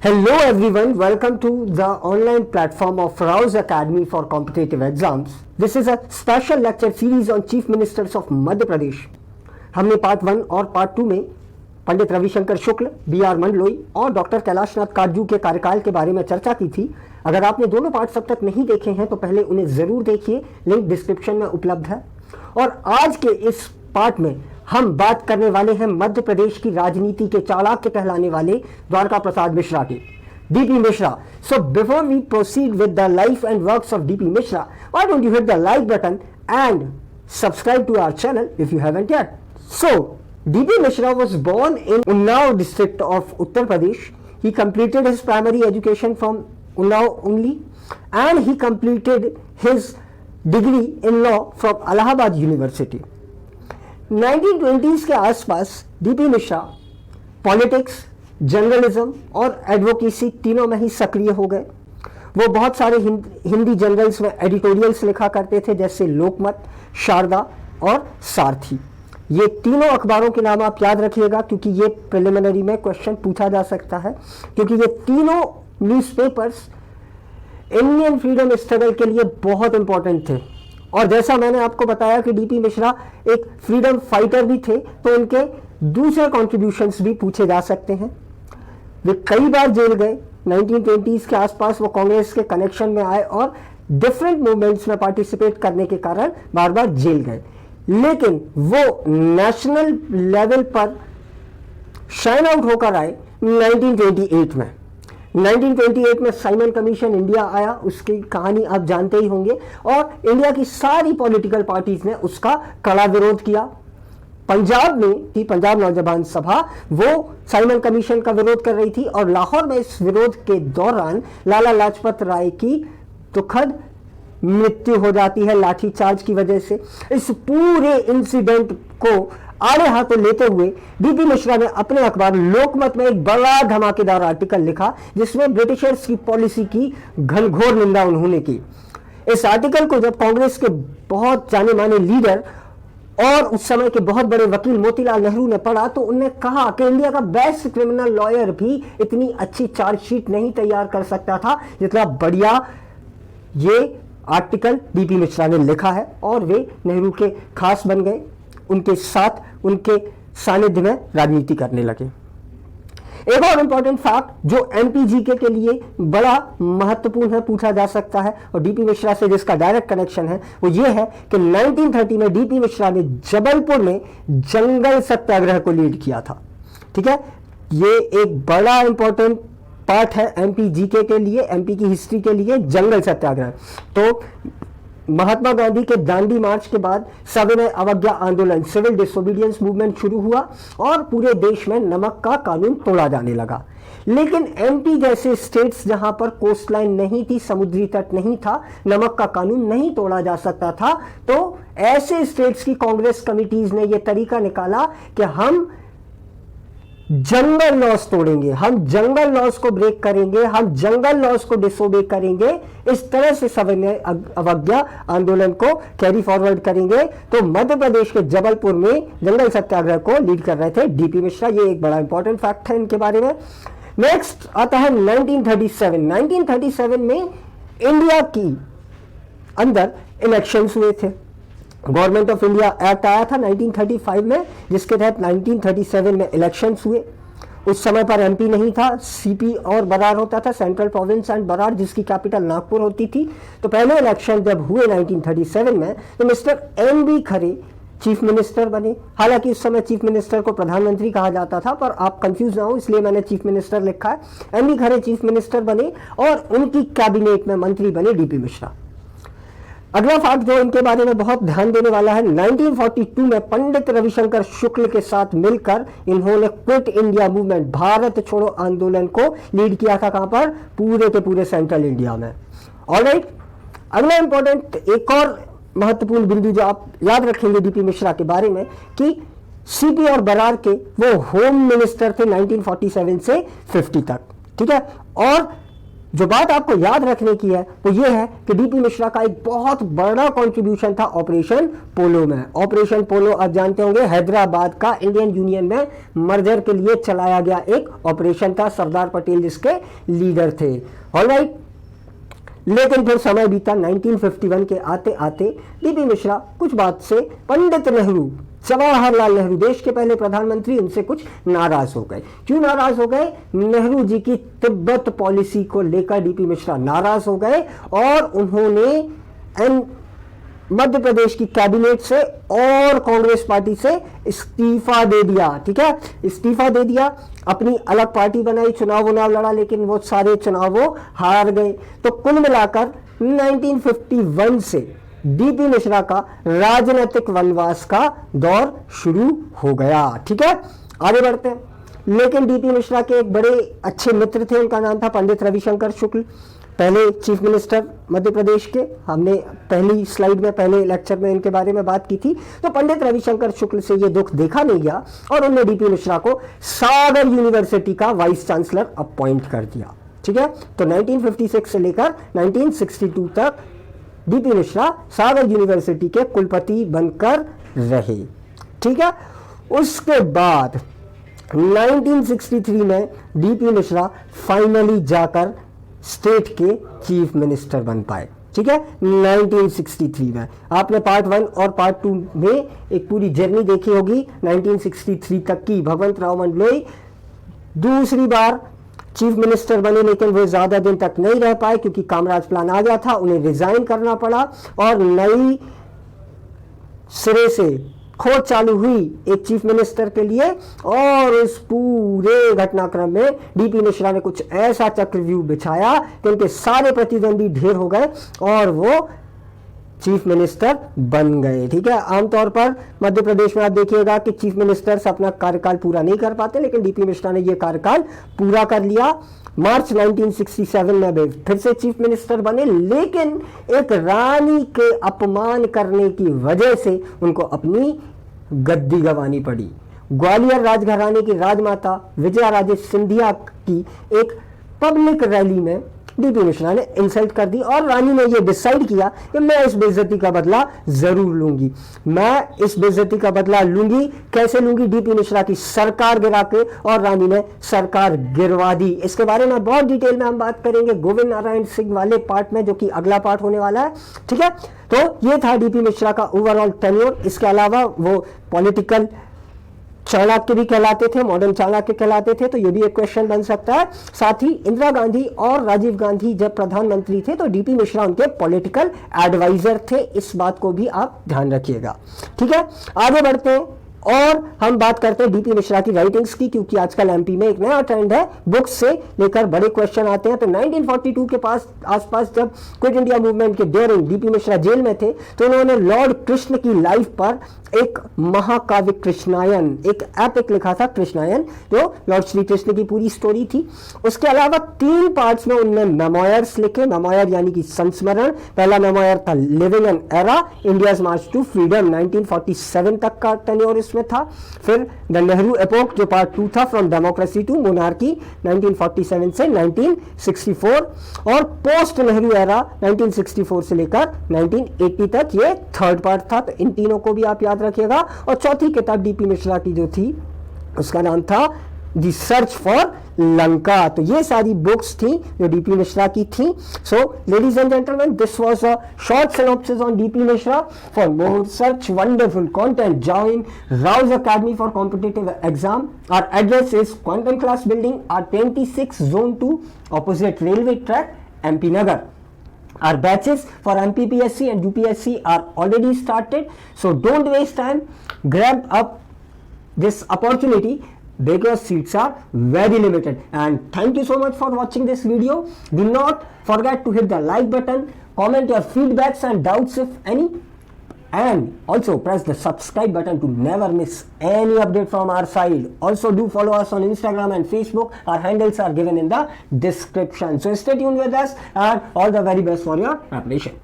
Hello everyone, welcome to the online platform of Rouse Academy for Competitive Exams. This is a special lecture series on Chief Ministers of Madhya Pradesh. हमने part 1 और part 2 में Pandit Ravishankar Shukla, B R. Mandloi और doctor Kailashnath Katju के कार्यकाल के बारे में चर्चा की थी। अगर आपने दोनों पार्ट्स अब तक नहीं देखे हैं तो पहले उन्हें ज़रूर देखिए, लिंक डिस्क्रिप्शन में उपलब्ध है। और आज के इस पार्ट में हम बात करने वाले हैं मध्य प्रदेश की राजनीति के चाणक्य कहलाने वाले द्वारका प्रसाद मिश्रा की, DP Mishra. So before we proceed with the life and works of DP Mishra, why don't you hit the like button and subscribe to our channel if you haven't yet. So, D.P. Mishra was born in Unnao district of Uttar Pradesh. He completed his primary education from Unnao only, and he completed his degree in law from Allahabad University. 1920s के आसपास DP Mishra politics, journalism और advocacy तीनों में ही सक्रिय हो गए। वो बहुत सारे हिंदी जर्नल्स में एडिटोरियल्स लिखा करते थे, जैसे लोकमत, शारदा और सारथी। ये तीनों अखबारों के नाम आप याद रखिएगा, क्योंकि ये प्रिलिमिनरी में क्वेश्चन पूछा जा सकता है, क्योंकि ये तीनों न्यूज़पेपर्स इंडियन फ्रीडम स्ट्रगल के लिए बहुत इंपॉर्टेंट थे। और जैसा मैंने आपको बताया कि डीपी मिश्रा एक फ्रीडम फाइटर भी थे, तो उनके दूसरे कॉन्ट्रीब्यूशंस भी पूछे जा सकते हैं। वे कई बार जेल गए। 1920s के आसपास वो कांग्रेस के कनेक्शन में आए और डिफरेंट मूवमेंट्स में पार्टिसिपेट करने के कारण बार बार जेल गए, लेकिन वो नेशनल लेवल पर शाइन आउट होकर आए 1928 में। 1928 में साइमन कमीशन इंडिया आया, उसकी कहानी आप जानते ही होंगे, और इंडिया की सारी पॉलिटिकल पार्टीज ने उसका कड़ा विरोध किया। पंजाब में थी पंजाब नौजवान सभा, वो साइमन कमीशन का विरोध कर रही थी, और लाहौर में इस विरोध के दौरान लाला लाजपत राय की दुखद मृत्यु हो जाती है लाठीचार्ज की वजह से। इस पूरे इंसिडेंट को आड़े हाथों लेते हुए डीपी मिश्रा ने अपने अखबार लोकमत में एक बड़ा धमाकेदार आर्टिकल लिखा, जिसमें ब्रिटिशर्स की पॉलिसी की घनघोर निंदा उन्होंने की। इस आर्टिकल को जब कांग्रेस के बहुत जाने माने लीडर और उस समय के बहुत बड़े वकील मोतीलाल नेहरू ने पढ़ा, तो उन्होंने कहा कि इंडिया का बेस्ट क्रिमिनल लॉयर भी इतनी अच्छी चार्जशीट नहीं तैयार कर सकता था जितना बढ़िया ये आर्टिकल डीपी मिश्रा ने लिखा है। और वे नेहरू के खास बन गए, उनके साथ उनके सानिध्य में राजनीति करने लगे। एक और इंपॉर्टेंट फैक्ट जो एमपीजीके के लिए बड़ा महत्वपूर्ण है, पूछा जा सकता है, और डीपी मिश्रा से जिसका डायरेक्ट कनेक्शन है, वो ये है कि 1930 में डीपी मिश्रा ने जबलपुर में जंगल सत्याग्रह को लीड किया था। ठीक है, ये एक बड़ा इंपॉर्टेंट पार्ट है एमपीजीके के लिए, एमपी की हिस्ट्री के लिए, जंगल सत्याग्रह। तो महात्मा गांधी के दांडी मार्च के बाद सविनय अवज्ञा आंदोलन, सिविल डिसोबीडियंस मूवमेंट शुरू हुआ और पूरे देश में नमक का कानून तोड़ा जाने लगा। लेकिन एमपी जैसे स्टेट्स जहां पर कोस्ट लाइन नहीं थी, समुद्री तट नहीं था, नमक का कानून नहीं तोड़ा जा सकता था, तो ऐसे स्टेट्स की कांग्रेस कमिटीज ने यह तरीका निकाला कि हम जंगल लॉस तोड़ेंगे, हम जंगल लॉस को ब्रेक करेंगे, हम जंगल लॉस को डिसोबे करेंगे। इस तरह से सविनय अवज्ञा आंदोलन को कैरी फॉरवर्ड करेंगे। तो मध्य प्रदेश के जबलपुर में जंगल सत्याग्रह को लीड कर रहे थे डीपी मिश्रा। ये एक बड़ा इंपॉर्टेंट फैक्ट है इनके बारे में। नेक्स्ट आता है 1937। 1937 में इंडिया की अंदर इलेक्शंस हुए थे। गवर्नमेंट ऑफ इंडिया एक्ट आया था 1935 में, जिसके तहत 1937 में इलेक्शंस हुए। उस समय पर एमपी नहीं था, सीपी और बरार होता था, सेंट्रल प्रोविंस एंड बरार, जिसकी कैपिटल नागपुर होती थी। तो पहले इलेक्शन जब हुए 1937 में, तो मिस्टर एम.बी. खरे चीफ मिनिस्टर बने। हालांकि उस समय चीफ मिनिस्टर को प्रधानमंत्री कहा जाता था, पर आप कंफ्यूज ना हो इसलिए मैंने चीफ मिनिस्टर लिखा है। एम.बी. खरे चीफ मिनिस्टर बने और उनकी कैबिनेट में मंत्री बने डीपी मिश्रा। अगला फैक्ट जो इनके बारे में बहुत ध्यान देने वाला है, 1942 में पंडित रविशंकर शुक्ल के साथ मिलकर इन्होंने क्विट इंडिया मूवमेंट, भारत छोड़ो आंदोलन को लीड किया था। कहां पर? पूरे के पूरे सेंट्रल इंडिया में। ऑलराइट, अगला इंपॉर्टेंट एक और महत्वपूर्ण बिंदु जो आप याद रखेंगे डीपी मिश्रा के बारे में, कि सीपी और बरार के वो होम मिनिस्टर थे 1947 से 50 तक। ठीक है, और जो बात आपको याद रखने की है वो ये है कि डीपी मिश्रा का एक बहुत बड़ा कंट्रीब्यूशन था ऑपरेशन पोलो में। ऑपरेशन पोलो आप जानते होंगे हैदराबाद का इंडियन यूनियन में मर्जर के लिए चलाया गया एक ऑपरेशन था, सरदार पटेल जिसके लीडर थे। ऑलराइट, लेकिन फिर समय बीता, 1951 के आते आते डीपी मिश्रा कुछ बात से पंडित नेहरू, जवाहरलाल नेहरू, देश के पहले प्रधानमंत्री, उनसे कुछ नाराज हो गए। क्यों नाराज हो गए? नेहरू जी की तिब्बत पॉलिसी को लेकर डीपी मिश्रा नाराज हो गए और उन्होंने मध्य प्रदेश की कैबिनेट से और कांग्रेस पार्टी से इस्तीफा दे दिया। ठीक है, इस्तीफा दे दिया, अपनी अलग पार्टी बनाई, चुनाव लड़ा, लेकिन वो सारे चुनाव हार गए। तो कुल मिलाकर 1951 से डीपी मिश्रा का राजनीतिक वनवास का दौर शुरू हो गया। ठीक है, आगे बढ़ते हैं। लेकिन डीपी मिश्रा के एक बड़े अच्छे मित्र थे, उनका नाम था पंडित रविशंकर शुक्ल, पहले चीफ मिनिस्टर मध्य प्रदेश के। हमने पहली स्लाइड में, पहले लेक्चर में इनके बारे में बात की थी। तो पंडित रविशंकर शुक्ल से ये दुख देखा नहीं गया और उन्होंने डीपी मिश्रा को सागर यूनिवर्सिटी का वाइस चांसलर अपॉइंट कर दिया। ठीक है, तो 1956 से लेकर 1962 तक डीपी मिश्रा सागर यूनिवर्सिटी के कुलपति बनकर रहे। ठीक है, उसके बाद 1963 में डीपी मिश्रा फाइनली जाकर स्टेट के चीफ मिनिस्टर बन पाए। ठीक है, 1963 में। आपने पार्ट 1 और पार्ट 2 में एक पूरी जर्नी देखी होगी 1963 तक की। भगवंत राव मंडलोई दूसरी बार चीफ मिनिस्टर बने, लेकिन वो ज्यादा दिन तक नहीं रह पाए क्योंकि कामराज प्लान आ गया था, उन्हें रिजाइन करना पड़ा और नई सिरे से खोज चालू हुई एक चीफ मिनिस्टर के लिए। और इस पूरे घटनाक्रम में डीपी मिश्रा ने कुछ ऐसा चक्रव्यूह बिछाया कि उनके सारे प्रतिद्वंदी ढेर हो गए और वो चीफ मिनिस्टर बन गए। ठीक है, आमतौर पर मध्य प्रदेश में आप देखिएगा कि चीफ मिनिस्टर्स अपना कार्यकाल पूरा नहीं कर पाते, लेकिन डीपी मिश्रा ने यह कार्यकाल पूरा कर लिया। मार्च 1967 में वे फिर से चीफ मिनिस्टर बने, लेकिन एक रानी के अपमान करने की वजह से उनको अपनी गद्दी गंवानी पड़ी। ग्वालियर राजघराने की राजमाता विजया राजे सिंधिया की एक पब्लिक रैली में डीपी मिश्रा ने इंसल्ट कर दी और रानी ने यह डिसाइड किया कि मैं इस बेइज्जती का बदला जरूर लूंगी। मैं इस बेइज्जती का बदला लूंगी। कैसे लूंगी? डीपी मिश्रा की सरकार गिरा के, और रानी ने सरकार गिरवा दी। इसके बारे में बहुत डिटेल में हम बात करेंगे गोविंद नारायण सिंह वाले पार्ट में, जो कि अगला पार्ट होने वाला है। ठीक है, तो ये था डीपी मिश्रा का ओवरऑल टेन्योर। इसके अलावा वो पॉलिटिकल चाणक्य भी कहलाते थे, मॉडर्न चाणक्य कहलाते थे, तो ये भी एक क्वेश्चन बन सकता है। साथ ही इंदिरा गांधी और राजीव गांधी जब प्रधानमंत्री थे तो डीपी मिश्रा उनके पॉलिटिकल एडवाइजर थे। इस बात को भी आप ध्यान रखिएगा। ठीक है, आगे बढ़ते हैं और हम बात करते हैं डीपी मिश्रा की राइटिंग्स की, क्योंकि आजकल एमपी में एक नया ट्रेंड है, बुक्स से लेकर बड़े क्वेश्चन आते हैं। तो 1942 के आसपास जब क्विट इंडिया मूवमेंट के ड्यूरिंग डीपी मिश्रा जेल में थे, तो उन्होंने लॉर्ड कृष्ण की लाइफ पर एक महाकाव्य कृष्णायन, एक एपिक लिखा था कृष्णायन, जो लॉर्ड श्री कृष्ण की पूरी स्टोरी थी। उसके अलावा 3 पार्ट्स में उन्होंने मेमोयर्स लिखे। मेमोयर यानी कि संस्मरण। पहला मेमोयर था living an era, India's March two freedom, 1947 तक का टेन्योर इसमें था। फिर द नेहरू एपोक, जो पार्ट 2 था, फ्रॉम डेमोक्रेसी टू मोनार्की, 1947 से 1964, और पोस्ट नेहरू एरा 1964 से लेकर 1980 तक, ये थर्ड पार्ट था। तो इन तीनों को भी आप याद रखिएगा। और चौथी किताब डीपी मिश्रा की जो थी उसका नाम था द सर्च फॉर लंका। तो ये सारी बुक्स थी जो डीपी मिश्रा की थी। So ladies and gentleman, this was a short synopsis on DP Mishra. For more such wonderful content, join Rouse Academy for Competitive Exam. Our address is Quantum Class Building, R26 Zone 2, opposite railway track, MP Nagar. Our batches for MPPSC and UPSC are already started, so don't waste time. Grab up this opportunity because seats are very limited. And thank you so much for watching this video. Do not forget to hit the like button, comment your feedbacks and doubts if any, and also press the subscribe button to never miss any update from our side. Also do follow us on Instagram and Facebook. Our handles are given in the description. So stay tuned with us and all the very best for your preparation.